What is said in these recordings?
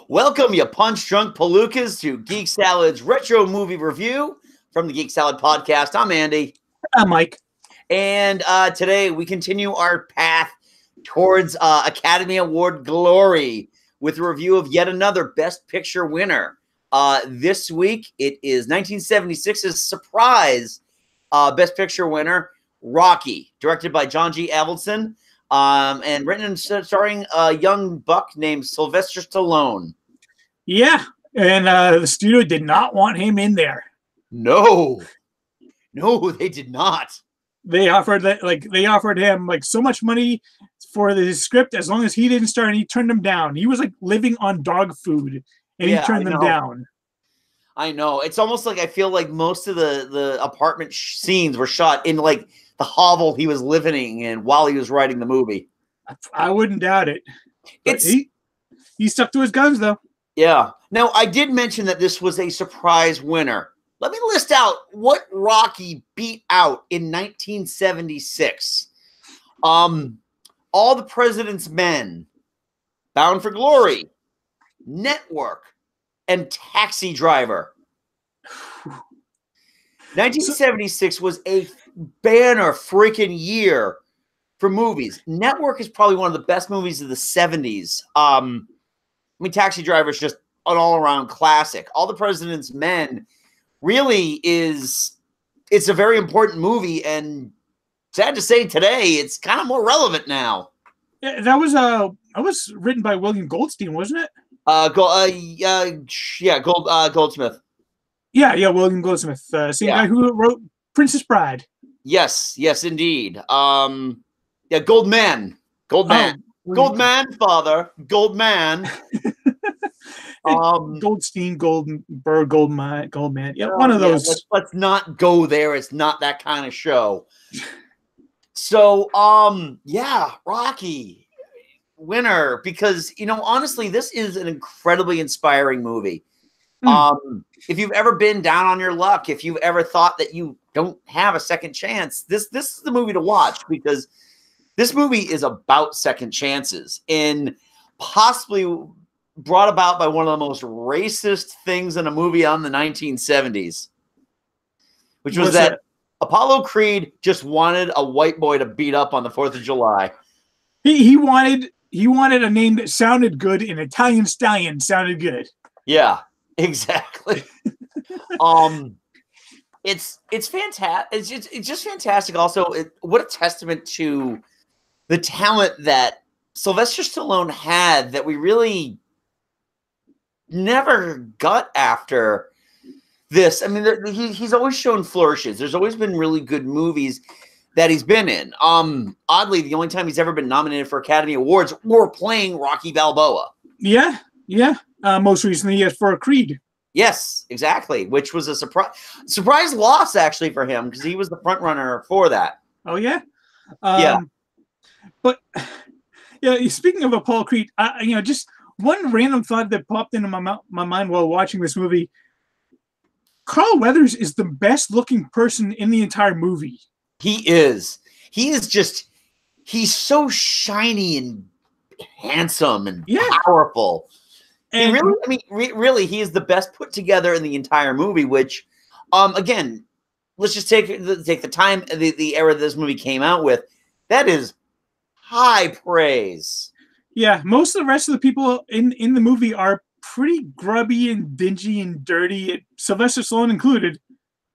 Welcome, you punch-drunk palookas, to Geek Salad's retro movie review from the Geek Salad podcast. I'm Andy. I'm Mike. And today we continue our path towards Academy Award glory with a review of yet another Best Picture winner. This week, it is 1976's surprise Best Picture winner, Rocky, directed by John G. Avildsen, and written and starring a young buck named Sylvester Stallone. Yeah, and the studio did not want him in there. No, they did not. They offered him so much money for the script as long as he didn't star, and he turned them down. He was like living on dog food, and he turned them down. I know. It's almost like I feel like most of the apartment scenes were shot in like the hovel he was living in while he was writing the movie. I wouldn't doubt it. He stuck to his guns though. Yeah. Now, I did mention that this was a surprise winner. Let me list out what Rocky beat out in 1976. All the President's Men, Bound for Glory, Network, and Taxi Driver. 1976 was a banner freaking year for movies. Network is probably one of the best movies of the 70s. Taxi Driver is just an all-around classic. All the President's Men really it's a very important movie, and sad to say today, it's kind of more relevant now. Yeah, that was written by William Goldstein, wasn't it? Goldsmith. Yeah, William Goldsmith, same guy who wrote Princess Bride. Yes, indeed. Goldman, father, Goldman. Goldstein, Goldberg, Goldman. Yeah, one of those. Let's not go there. It's not that kind of show. So, Rocky winner, because honestly, this is an incredibly inspiring movie. If you've ever been down on your luck, if you've ever thought that you don't have a second chance, this is the movie to watch, because this movie is about second chances, and possibly brought about by one of the most racist things in a movie on the 1970s, which was that Apollo Creed just wanted a white boy to beat up on the 4th of July. He wanted a name that sounded good, and Italian Stallion sounded good. Yeah, exactly. It's fantastic. It's just fantastic. Also, what a testament to the talent that Sylvester Stallone had that we really never got after this. I mean, he's always shown flourishes. There's always been really good movies that he's been in. Oddly, the only time he's ever been nominated for Academy Awards were playing Rocky Balboa. Yeah. Most recently, for Creed. Yes, exactly. Which was a surprise loss actually for him, because he was the front runner for that. Oh yeah. But speaking of Apollo Creed, just one random thought that popped into my mind while watching this movie. Carl Weathers is the best looking person in the entire movie. He is. He's so shiny and handsome and powerful. And really, he is the best put together in the entire movie, which, again, let's just take the time, the era this movie came out with. That is high praise. Yeah, most of the rest of the people in the movie are pretty grubby and dingy and dirty, Sylvester Stallone included.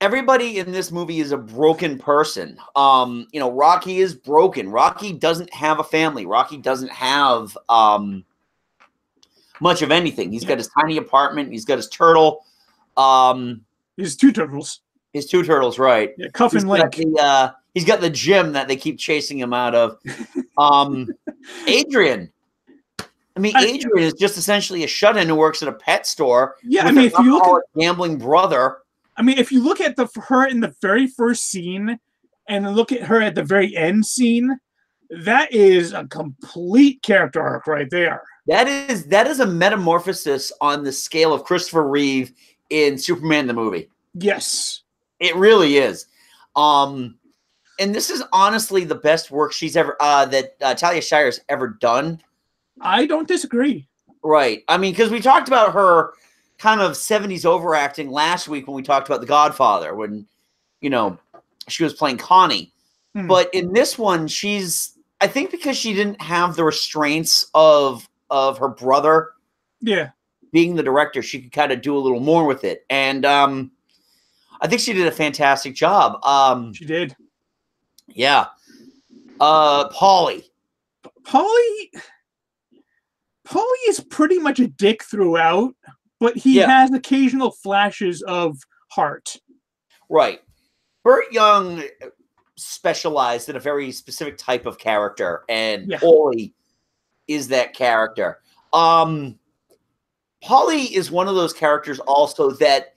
Everybody in this movie is a broken person. Rocky is broken. Rocky doesn't have a family. Rocky doesn't have much of anything. He's got his tiny apartment. He's got his turtle. His two turtles. His two turtles, right. Yeah, Cuff and Link. He's got the gym that they keep chasing him out of. Adrian. Adrian is just essentially a shut-in who works at a pet store. Yeah, if you look at gambling brother. If you look at her in the very first scene and look at her at the very end scene, that is a complete character arc right there. That is a metamorphosis on the scale of Christopher Reeve in Superman the movie. Yes. It really is. And this is honestly the best work she's ever that Talia Shire's ever done. I don't disagree. Right. I mean, because we talked about her kind of 70s overacting last week when we talked about The Godfather, when, you know, she was playing Connie. But in this one, I think because she didn't have the restraints of her brother being the director, she could kind of do a little more with it. And I think she did a fantastic job. She did. Yeah. Paulie is pretty much a dick throughout, but he has occasional flashes of heart. Right. Burt Young specialized in a very specific type of character, and Paulie is that character. Paulie is one of those characters also that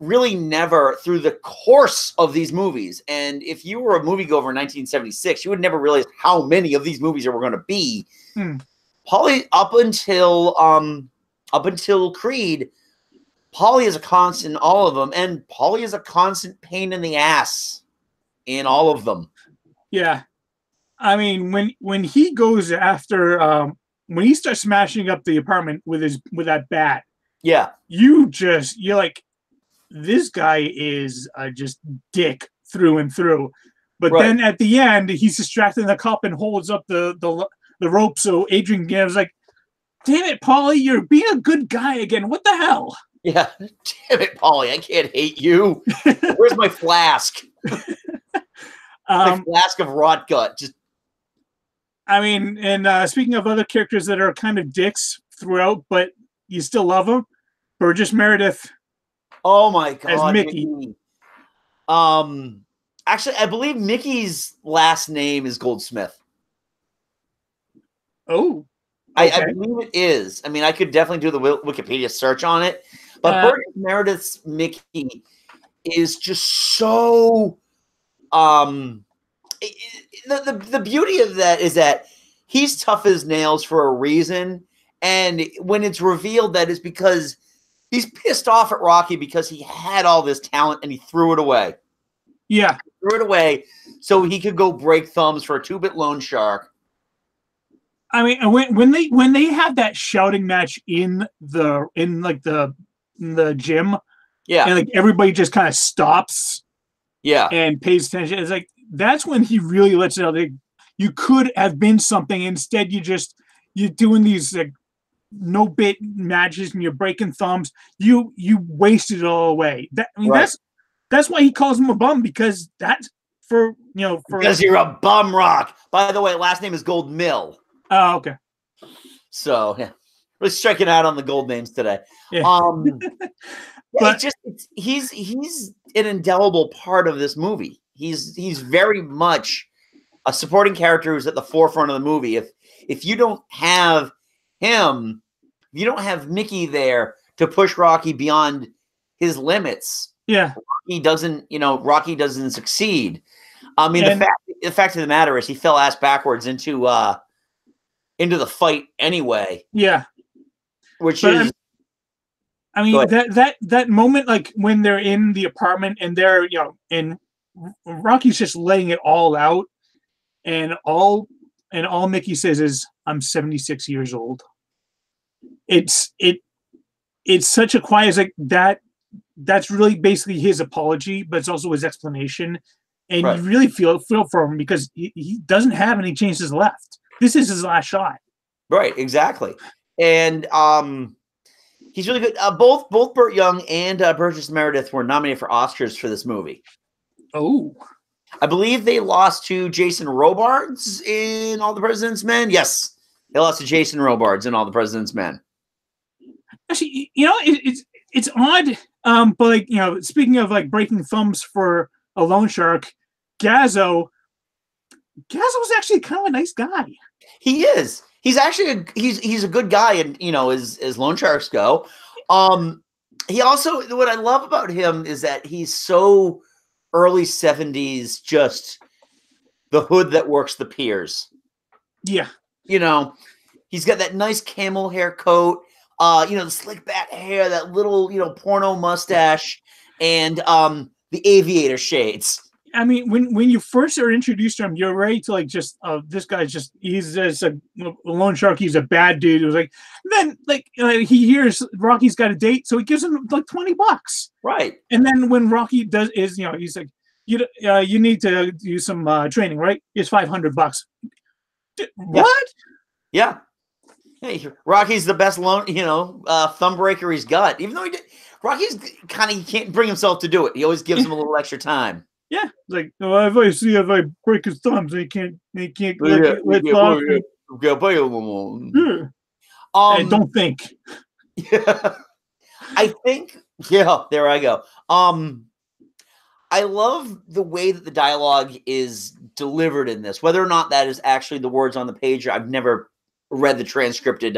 really never, through the course of these movies, and if you were a moviegoer in 1976, you would never realize how many of these movies there were going to be. Paulie, up until Creed, Paulie is a constant in all of them, and Paulie is a constant pain in the ass in all of them. Yeah. I mean, when he goes after when he starts smashing up the apartment with that bat, you're like, this guy is just dick through and through. But then at the end, he's distracting the cop and holds up the rope so Adrian gives like, damn it, Paulie, you're being a good guy again. What the hell? Yeah, damn it, Paulie, I can't hate you. Where's my flask? My flask of rot gut. Just, I mean, and speaking of other characters that are kind of dicks throughout, but you still love them, Burgess Meredith. Oh my God, as Mickey. Actually, I believe Mickey's last name is Goldsmith. Oh, okay. I believe it is. I mean, I could definitely do the Wikipedia search on it, but Burgess Meredith's Mickey is just so. The beauty of that is that he's tough as nails for a reason, and when it's revealed that it's because he's pissed off at Rocky because he had all this talent and he threw it away. Yeah, he threw it away so he could go break thumbs for a 2-bit loan shark. I mean, when they have that shouting match in the gym, and like everybody just kind of stops, and pays attention. It's like that's when he really lets it out. Like, you could have been something. Instead, you're doing these like no bit matches and you're breaking thumbs. You wasted it all away. That's why he calls him a bum, because that's because you're a bum rock. By the way, last name is Gold Mill. Oh, okay. So yeah, we're striking out on the gold names today. Yeah. But he's an indelible part of this movie. He's very much a supporting character who's at the forefront of the movie. If you don't have him, you don't have Mickey there to push Rocky beyond his limits. Yeah, Rocky doesn't succeed. I mean, the fact of the matter is he fell ass backwards into the fight anyway. Yeah. I mean that moment, like when they're in the apartment and they're, and Rocky's just laying it all out, and all Mickey says is, "I'm 76 years old." It's such a quiet, like that. That's really basically his apology, but it's also his explanation, and you really feel for him because he doesn't have any chances left. This is his last shot. Right, exactly. And he's really good. Both Burt Young and Burgess Meredith were nominated for Oscars for this movie. Oh. I believe they lost to Jason Robards in All the President's Men. Yes, they lost to Jason Robards in All the President's Men. Actually, it's odd, but like, speaking of like breaking thumbs for a loan shark, Gazzo's actually kind of a nice guy. He is. He's actually he's a good guy, and as loan sharks go. He also, what I love about him is that he's so early 70s, just the hood that works the piers. Yeah. He's got that nice camel hair coat, the slick back hair, that little, porno mustache, and the aviator shades. I mean, when you first are introduced to him, you're ready to like just this guy's just he's just a loan shark. He's a bad dude. It was like then like he hears Rocky's got a date, so he gives him like $20. Right. And then when Rocky does is he's like you need to do some training, right? It's $500. What? Yeah. Hey, Rocky's the best thumb breaker he's got. Even though Rocky's he can't bring himself to do it. He always gives him a little extra time. Yeah, like if I break his thumbs, he can't let off. Don't think. Yeah, I think. Yeah, there I go. I love the way that the dialogue is delivered in this. Whether or not that is actually the words on the page, I've never read the transcripted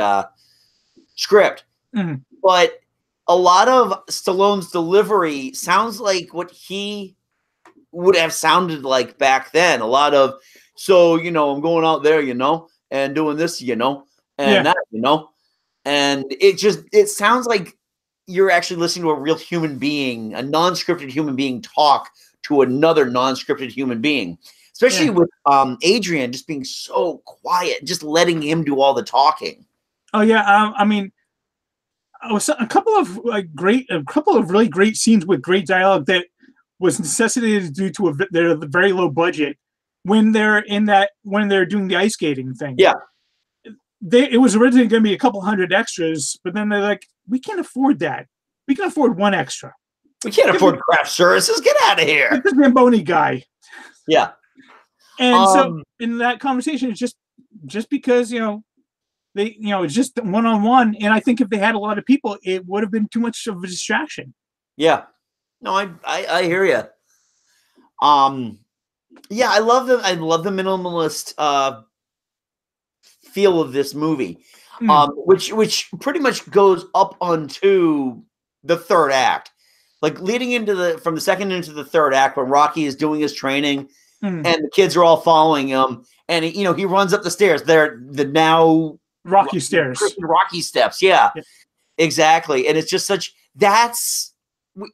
script, but a lot of Stallone's delivery sounds like what he would have sounded like back then. A lot of, I'm going out there, and doing this, and that, and it sounds like you're actually listening to a real human being, a non-scripted human being talk to another non-scripted human being, especially with Adrian just being so quiet, just letting him do all the talking. Oh yeah. I mean, a couple of really great scenes with great dialogue that was necessitated due to their very low budget when they're doing the ice skating thing. Yeah. It was originally going to be a couple hundred extras, but then they're like, we can't afford that. We can afford one extra. We can't afford craft services. Get out of here. This Zamboni guy. Yeah. And so in that conversation, it's just because, it's just one-on-one. And I think if they had a lot of people, it would have been too much of a distraction. Yeah. No, I hear you. Yeah, I love the minimalist feel of this movie, which pretty much goes up onto the third act, like leading from the second into the third act when Rocky is doing his training and the kids are all following him, and he runs up the stairs. They're the now Rocky stairs, Rocky steps. Yeah, exactly. And it's just that's.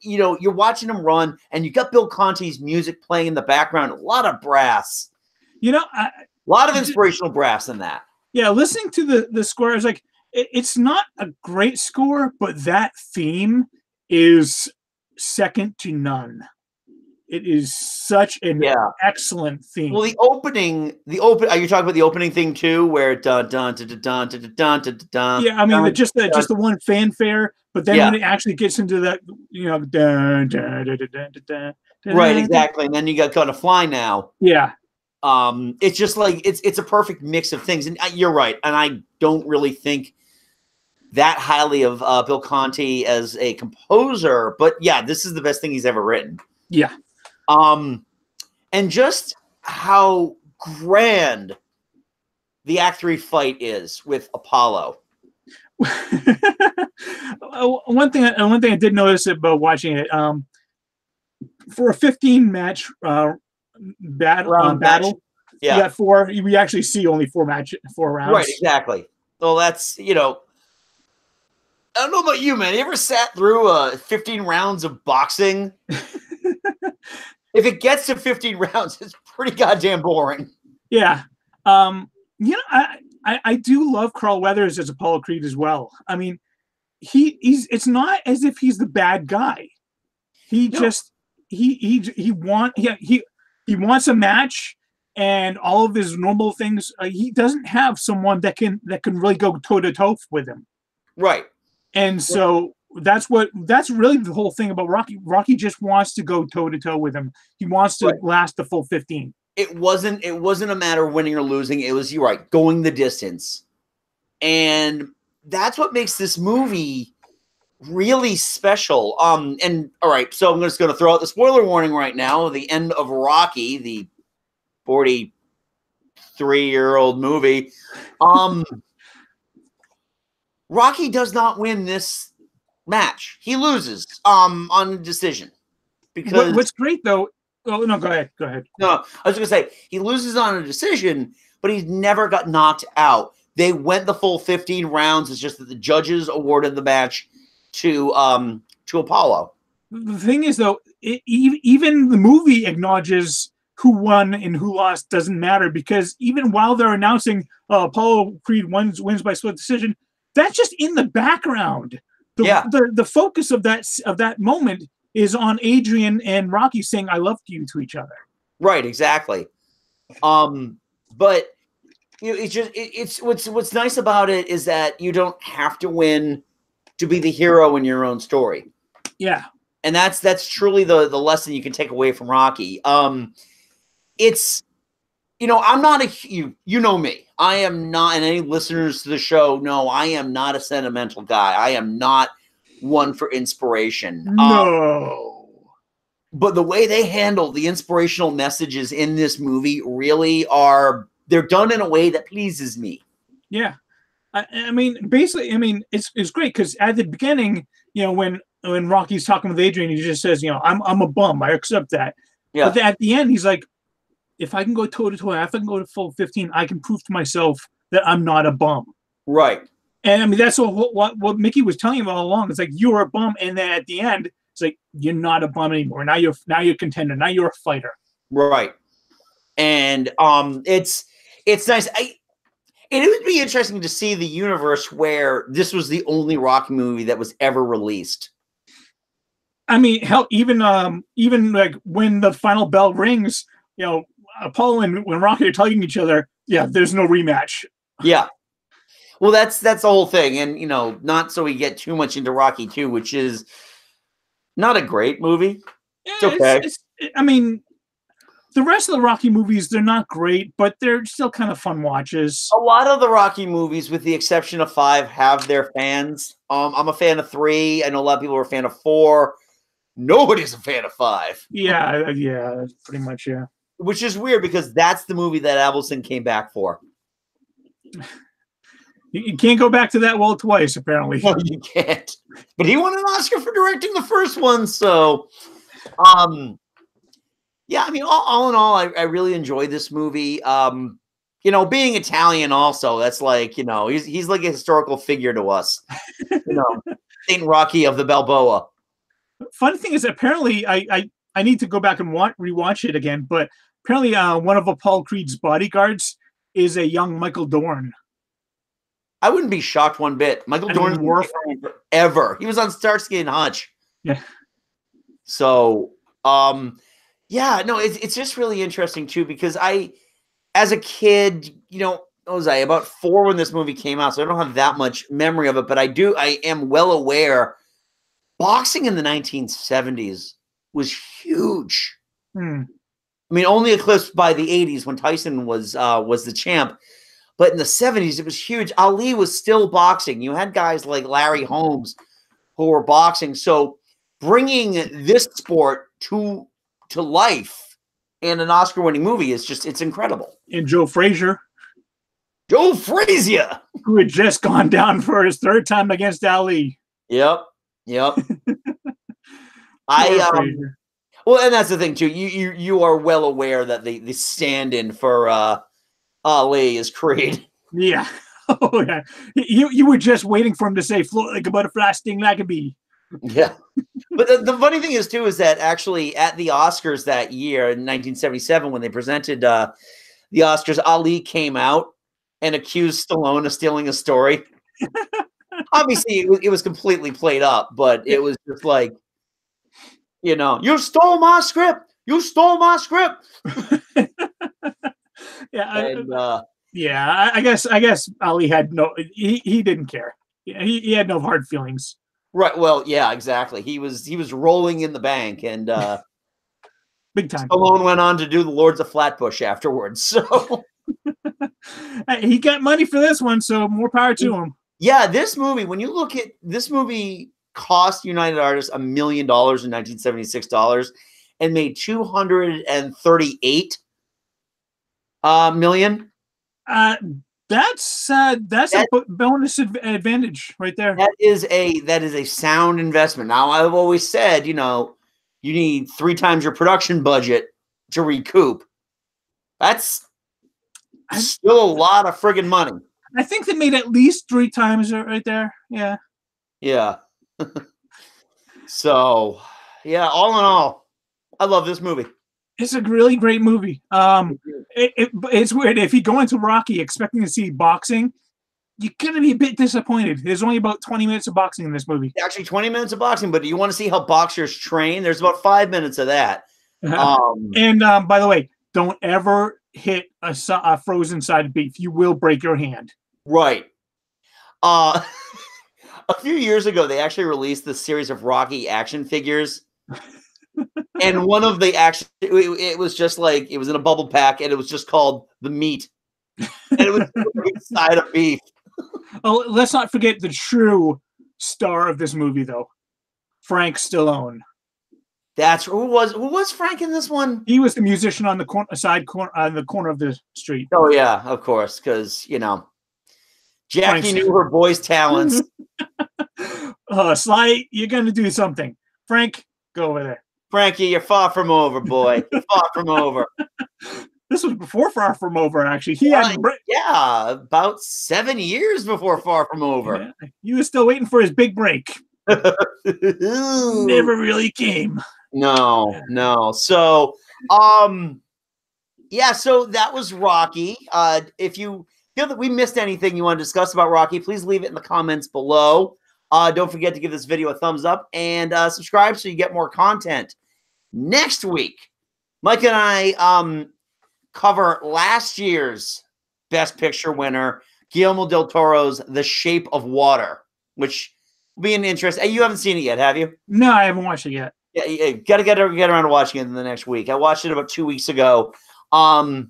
You're watching him run, and you got Bill Conti's music playing in the background. A lot of brass. A lot of inspirational brass in that. Yeah, listening to the score, I was like, it's not a great score, but that theme is second to none. It is such an excellent theme. Well, the opening. Are you talking about the opening thing too, where dun dun dun dun dun dun dun dun dun? Yeah, I mean, just the one fanfare, but then when it actually gets into that, dun, dun, dun, dun, dun, dun, dun, right, exactly, and then you got "Gonna Fly Now." Yeah. It's just like it's a perfect mix of things, and you're right, and I don't really think that highly of Bill Conti as a composer, but yeah, this is the best thing he's ever written. Yeah. And just how grand the Act 3 fight is with Apollo. One thing I did notice about watching it, for a 15 match battle, yeah, you got 4. We actually see only 4 rounds. Right, exactly. Well, that's I don't know about you, man. You ever sat through 15 rounds of boxing? If it gets to 15 rounds, it's pretty goddamn boring. Yeah. I do love Carl Weathers as Apollo Creed as well. I mean, it's not as if he's the bad guy. He wants a match and all of his normal things. He doesn't have someone that can really go toe to toe with him. Right. And so that's really the whole thing about Rocky. Rocky just wants to go toe to toe with him. He wants to last the full 15. It wasn't a matter of winning or losing. It was, you're right, going the distance. And that's what makes this movie really special. And all right, so I'm just going to throw out the spoiler warning right now. The end of Rocky, the 43-year-old movie. Rocky does not win this match. He loses on decision. Because what's great though. Oh no, go ahead. No, I was gonna say he loses on a decision, but he's never got knocked out. They went the full 15 rounds. It's just that the judges awarded the match to Apollo. The thing is though, even the movie acknowledges who won and who lost doesn't matter, because even while they're announcing Apollo Creed wins by split decision, that's just in the background. The focus of that moment is on Adrian and Rocky saying "I love you" to each other. Right, exactly. But it's what's nice about it is that you don't have to win to be the hero in your own story. Yeah. And that's truly the lesson you can take away from Rocky. It's, I'm not you know me. I am not, and any listeners to the show know I am not a sentimental guy. I am not one for inspiration. No. But the way they handle the inspirational messages in this movie really they're done in a way that pleases me. Yeah. I mean, basically, it's great because at the beginning, when Rocky's talking with Adrian, he just says, I'm a bum. I accept that. Yeah. But at the end, he's like, if I can go toe to toe, if I can go to full 15, I can prove to myself that I'm not a bum. Right. And that's what Mickey was telling him all along. It's like, you're a bum. And then at the end, it's like, you're not a bum anymore. Now you're a contender. Now you're a fighter. Right. And it's nice. It would be interesting to see the universe where this was the only Rocky movie that was ever released. I mean, hell, even like when the final bell rings, Apollo and when Rocky are telling each other, yeah, there's no rematch. Yeah. Well, that's the whole thing. And, not so we get too much into Rocky 2, which is not a great movie. It's okay. The rest of the Rocky movies, they're not great, but they're still kind of fun watches. A lot of the Rocky movies, with the exception of 5, have their fans. I'm a fan of 3. I know a lot of people are a fan of 4. Nobody's a fan of 5. Yeah, pretty much, yeah. Which is weird because that's the movie that Avildsen came back for. You can't go back to that well twice, apparently. No, you can't. But he won an Oscar for directing the first one, so yeah, all in all, I really enjoyed this movie. Being Italian also, that's like, he's like a historical figure to us. Saint Rocky of the Balboa. Funny thing is, apparently, I need to go back and rewatch it again, but apparently one of Apollo Creed's bodyguards is a young Michael Dorn. I wouldn't be shocked one bit. Michael Dorn's been around forever. He was on Starsky and Hutch. Yeah. So, yeah, no, it's just really interesting too, because as a kid, what was I, about 4 when this movie came out, so I don't have that much memory of it, but I am well aware boxing in the 1970s was huge. Only eclipsed by the 80s when Tyson was the champ, but in the 70s it was huge. Ali was still boxing. You had guys like Larry Holmes who were boxing. So bringing this sport to life in an Oscar-winning movie it's incredible. And Joe Frazier, who had just gone down for his 3rd time against Ali. Yep. Well, and that's the thing too. You are well aware that the stand-in for Ali is Creed. Yeah. Oh yeah. You were just waiting for him to say "float like a butterfly, sting like a bee." Yeah. But the funny thing is too is that actually at the Oscars that year in 1977, when they presented the Oscars, Ali came out and accused Stallone of stealing a story. Obviously, it was completely played up, but it was just like, you stole my script. You stole my script. Yeah. I guess Ali had he didn't care. He had no hard feelings. Right. Well, yeah, exactly. He was rolling in the bank, and big time. Stallone went on to do the Lords of Flatbush afterwards. So he got money for this one, so more power to him. Yeah, this movie, when you look at this movie, cost United Artists $1 million in 1976 and made $238 million. That's a bonus advantage right there. That is a sound investment. Now, I've always said, you need 3 times your production budget to recoup. That's still a lot of friggin' money. I think they made at least 3 times right there. Yeah. Yeah. So, yeah, all in all, I love this movie. It's a really great movie. It's weird. If you go into Rocky expecting to see boxing, you're going to be a bit disappointed. There's only about 20 minutes of boxing in this movie. Actually, 20 minutes of boxing, but do you want to see how boxers train? There's about 5 minutes of that. And by the way, don't ever hit a frozen side of beef. You will break your hand. Right. A few years ago, they actually released this series of Rocky action figures. And one of the action, it was just like, it was in a bubble pack, and it was just called The Meat. And it was a side of beef. Oh, let's not forget the true star of this movie, though. Frank Stallone. That's who was Frank in this one? He was the musician on the corner of the street. Oh yeah, of course, because Jackie knew her boy's talents. Sly, you're gonna do something. Frank, go over there. Frankie, you're far from over, boy. You're far from over. This was before Far From Over, actually. He had about 7 years before Far From Over. Yeah, he was still waiting for his big break. Never really came. No. So, yeah, so that was Rocky. If you feel that we missed anything you want to discuss about Rocky, please leave it in the comments below. Don't forget to give this video a thumbs up and subscribe so you get more content. Next week, Mike and I cover last year's Best Picture winner, Guillermo del Toro's The Shape of Water, which will be an interest. You haven't seen it yet, have you? No, I haven't watched it yet. Yeah, you got to get around to watching it in the next week. I watched it about 2 weeks ago. I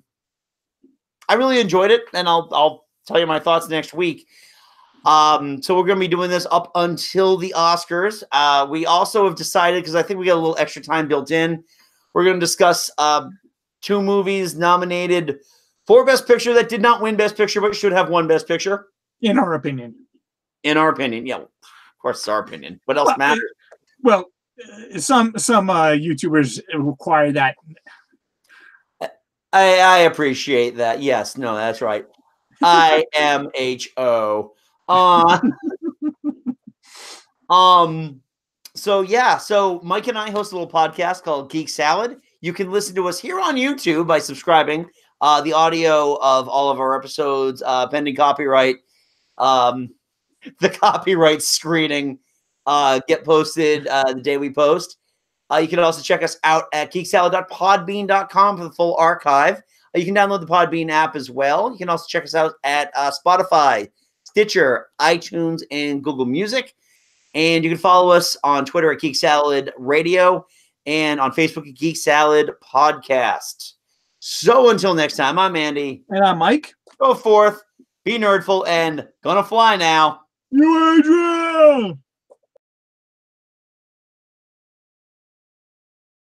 really enjoyed it, and I'll tell you my thoughts next week. So we're going to be doing this up until the Oscars. We also have decided, because I think we got a little extra time built in, we're going to discuss 2 movies nominated for Best Picture that did not win Best Picture, but should have won Best Picture. In our opinion. In our opinion, yeah. Of course, it's our opinion. What else matters? Well, some YouTubers require that. I appreciate that. Yes, no, that's right. IMHO. So yeah, so Mike and I host a little podcast called Geek Salad. You can listen to us here on YouTube by subscribing. The audio of all of our episodes, pending copyright, the copyright screening, get posted the day we post. You can also check us out at geeksalad.podbean.com for the full archive. You can download the Podbean app as well. You can also check us out at Spotify, Stitcher, iTunes, and Google Music. And you can follow us on Twitter at Geek Salad Radio and on Facebook at Geek Salad Podcast. So until next time, I'm Andy. And I'm Mike. Go forth, be nerdful, and gonna fly now. You Adrian!